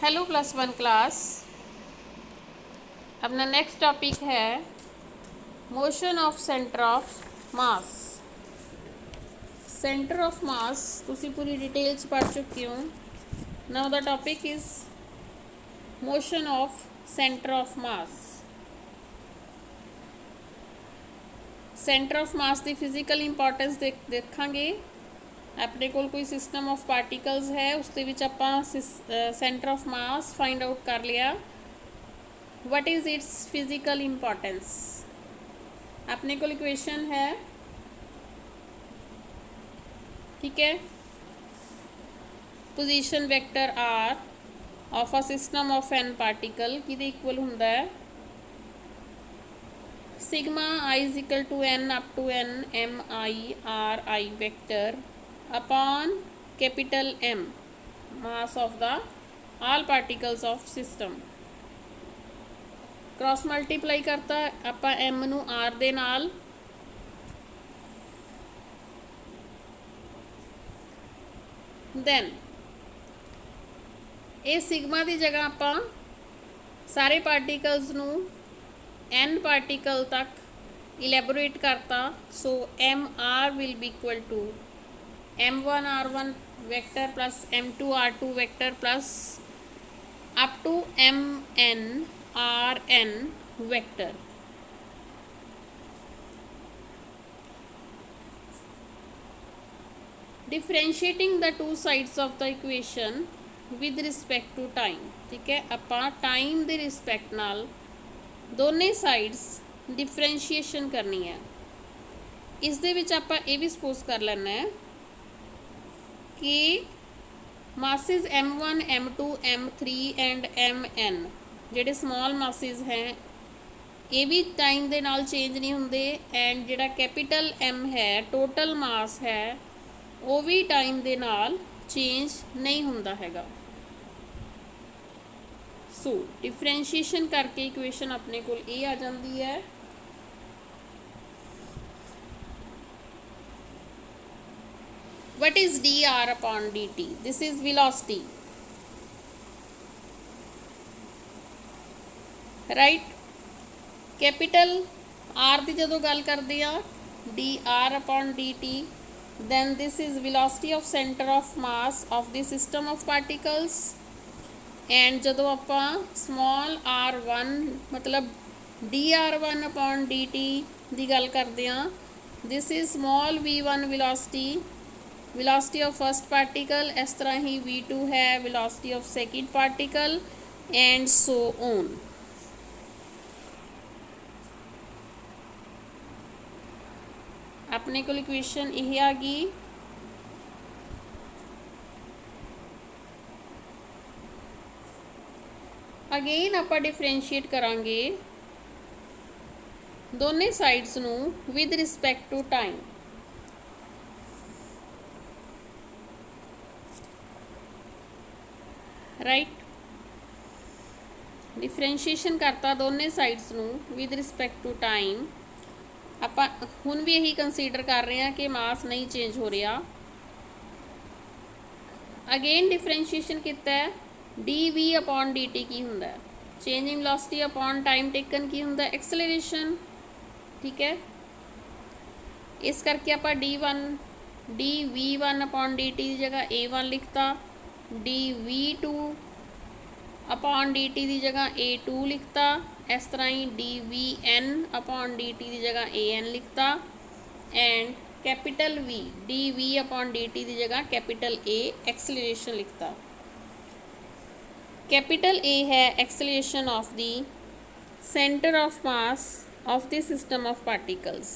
Hello +1 class. अपना next topic है motion of centre of mass. Centre of मास तुसी पूरी डिटेल च पढ़ चुके हो। Now the topic is motion of centre of mass. Centre of मास की फिजिकल इंपॉर्टेंस देखांगे। अपने कोल कोई सिस्टम ऑफ पार्टिकल्स है, उसके विच आपां centre of mass find out कर लिया। What is its physical importance. अपने को इक्वेशन है, ठीक है। Position vector R of a system of N particle कि इक्वल हुंदा है sigma I is equal to N up to N M I R I vector upon capital M mass of the all particles of system. Cross multiply करता आपां M नू are they नाल, then ये sigma की जगह आपां सारे particles नू एन पार्टिकल तक इलैबोरेट करता। So M R will be equal to m1 r1 vector plus m2 r2 vector plus up to mn rn vector. Differentiating the two sides of the equation with respect to time, ठीक है। आपां time के respect नाल दोने sides differentiation करनी है। इस दे विच आपां ये भी सपोज कर लेना है कि masses m1 m2 m3 and mn जेडे स्मॉल मासिस हैं ये भी टाइम दे नाल चेंज नहीं होंदे, एंड जेड़ा कैपिटल M है टोटल मास है वो भी टाइम दे नाल चेंज नहीं होंदा हैगा। सो डिफरेंशिएशन करके इक्वेशन अपने कोल ये आ जाती है what is dr upon dt, this is velocity, right। Capital r की जो गल करते हैं dr upon dt, then this is velocity of center of mass of the system of particles, and जो आप स्मॉल r1 मतलब dr1 upon dt की गल करते हैं, this is small v1 velocity of first particle, इस तरह ही v2 है velocity of second particle and so on. अपने को इक्वेशन यह आ गई। अगेन आप डिफरेंशिएट करांगे दोनों साइड्स नू with respect to time. Right, differentiation करता दोनों साइड्स नू विद रिस्पैक्ट टू टाइम। आप हुण भी यही कंसीडर कर रहे हैं कि मास नहीं चेंज हो रहा। अगेन डिफरेंशिएशन किया है dv अपॉन dt की हुंदा है, changing velocity upon time taken की हुंदा है एक्सेलरेशन, ठीक है। इस करके आप dv1 अपॉन dt की जगह a1 लिखता, dv2 अपॉन dt की जगह a2 लिखता, इस तरह ही dvn अपॉन dt की जगह an लिखता, and capital v dv upon dt की जगह कैपिटल A एक्सेलरेशन लिखता। कैपिटल A है acceleration of the centre of mass of the system of particles.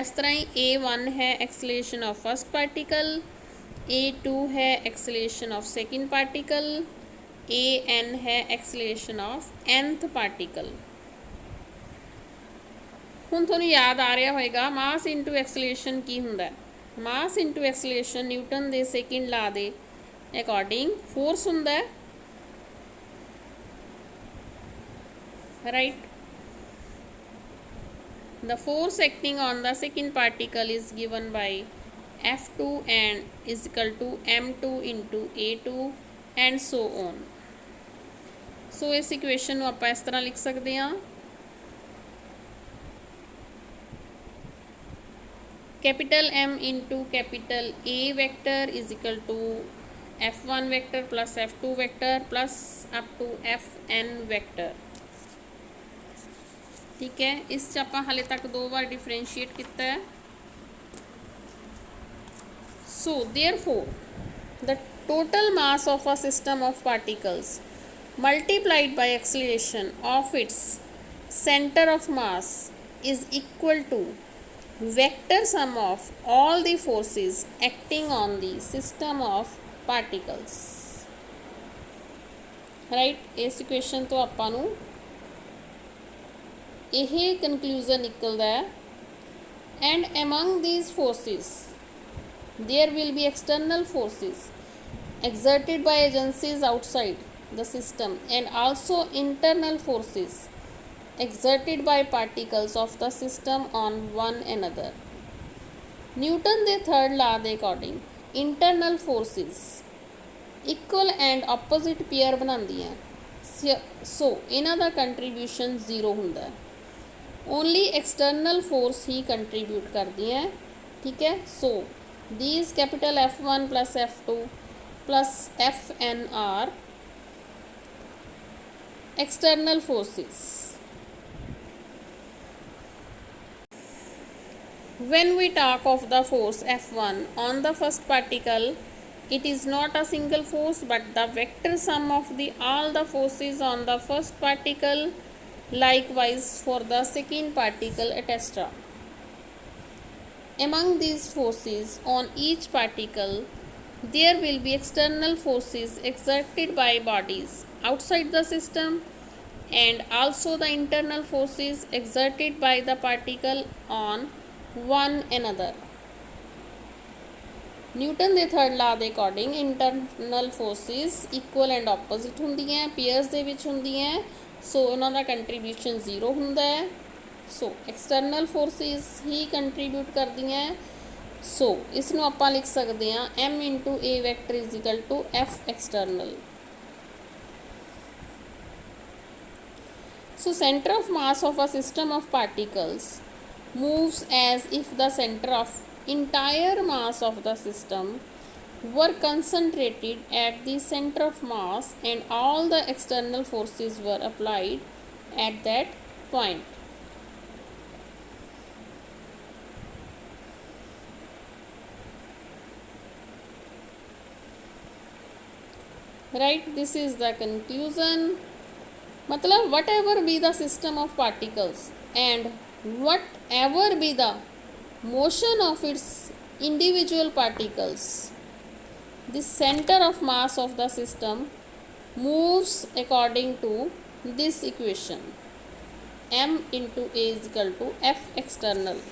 इस तरह ही A1 है acceleration of first particle, A2 है acceleration of second particle, AN है acceleration of nth particle. हुण तुहानूं याद आ रहा होएगा मास इंटू एक्सेलरेशन की हुंदा है। मास इंटू एक्सेलरेशन न्यूटन के सेकंड ला दे अकॉर्डिंग फोर्स हुंदा है, right. The force acting on the second particle is given by F2 and is equal to M2 into A2 and so on। So इस equation ਨੂੰ ਆਪਾਂ ਇਸ ਤਰ੍ਹਾਂ ਲਿਖ ਸਕਦੇ ਹਾਂ, capital M into capital A vector is equal to F1 vector plus F2 vector plus up to Fn vector. ठीक है, इस च आपां हाले तक 2 बार डिफरेंशिएट किया है। So therefore the total mass of a system of particles multiplied by acceleration of its centre of mass is equal to vector sum of all the forces acting on the system of particles। Right, इस equation तो आपां नूं यह conclusion निकलता है, and among these forces there will be external forces exerted by agencies outside the system and also internal forces exerted by particles of the system on one another। Newton के third law के according internal forces equal and opposite pair बनांदियां, so इन्हां दा contribution zero हुंदा है, only external force ही contribute करदियां। ठीक है, so these capital F1 plus F2 plus Fn are external forces. When we talk of the force F1 on the first particle, it is not a single force but the vector sum of all the forces on the first particle, likewise for the second particle, etc. Among these forces on each particle, there will be external forces exerted by bodies outside the system and also the internal forces exerted by the particle on one another. Newton के third law के according internal forces equal and opposite होंदियां, pairs दे विच होंदियां, so उन्हां दा contribution zero हुंदा है। सो एक्सटर्नल फोर्सिस ही कंट्रीब्यूट करदियां। सो इसनूं आपां लिख सकते हैं M into A vector is equal to F external. So centre of mass of a system of particles moves as if the center of entire mass of the system were concentrated at the center of mass and all the external forces were applied at that point। Right, this is the conclusion। मतलब whatever be the system of particles and whatever be the motion of its individual particles, the center of mass of the system moves according to this equation, M into A is equal to F external।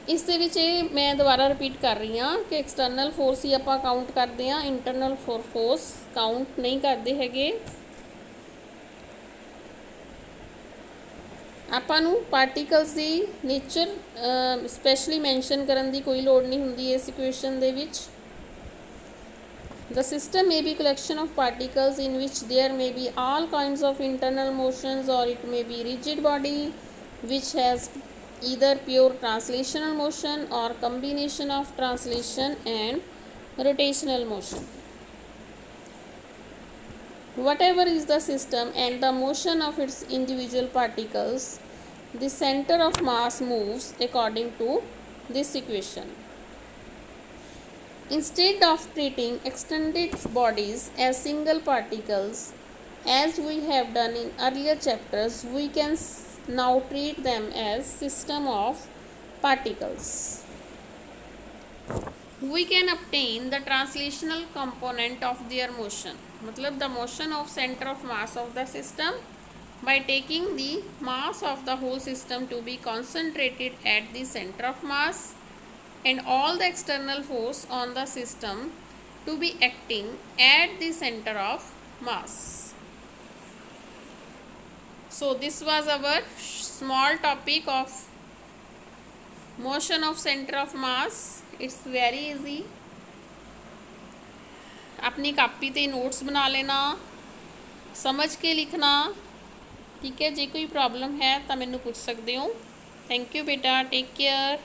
इस दे विच मैं दोबारा repeat कर रही हाँ कि external force ही आपां count करते हैं, इंटरनल फोर्स काउंट नहीं करते हैगे। आपां नूं पार्टिकल्स की नेचर स्पैशली मैंशन करन दी कोई लोड़ नहीं हुंदी इस इक्वेशन दे विच। The system may be collection of particles in which there may be all kinds of internal motions or it may be rigid body which has either pure translational motion or combination of translation and rotational motion। Whatever is the system and the motion of its individual particles, the center of mass moves according to this equation। Instead of treating extended bodies as single particles as we have done in earlier chapters, we can now treat them as system of particles। We can obtain the translational component of their motion, मतलब the motion of center of mass of the system by taking the mass of the whole system to be concentrated at the center of mass and all the external force on the system to be acting at the center of mass। So this was our small topic of motion of centre of mass, it's very easy. अपनी copy ते notes बना लेना, समझ के लिखना, ठीक है। जे कोई प्रॉब्लम है तो मैनू पूछ सकते हो। थैंक यू बेटा, टेक केयर।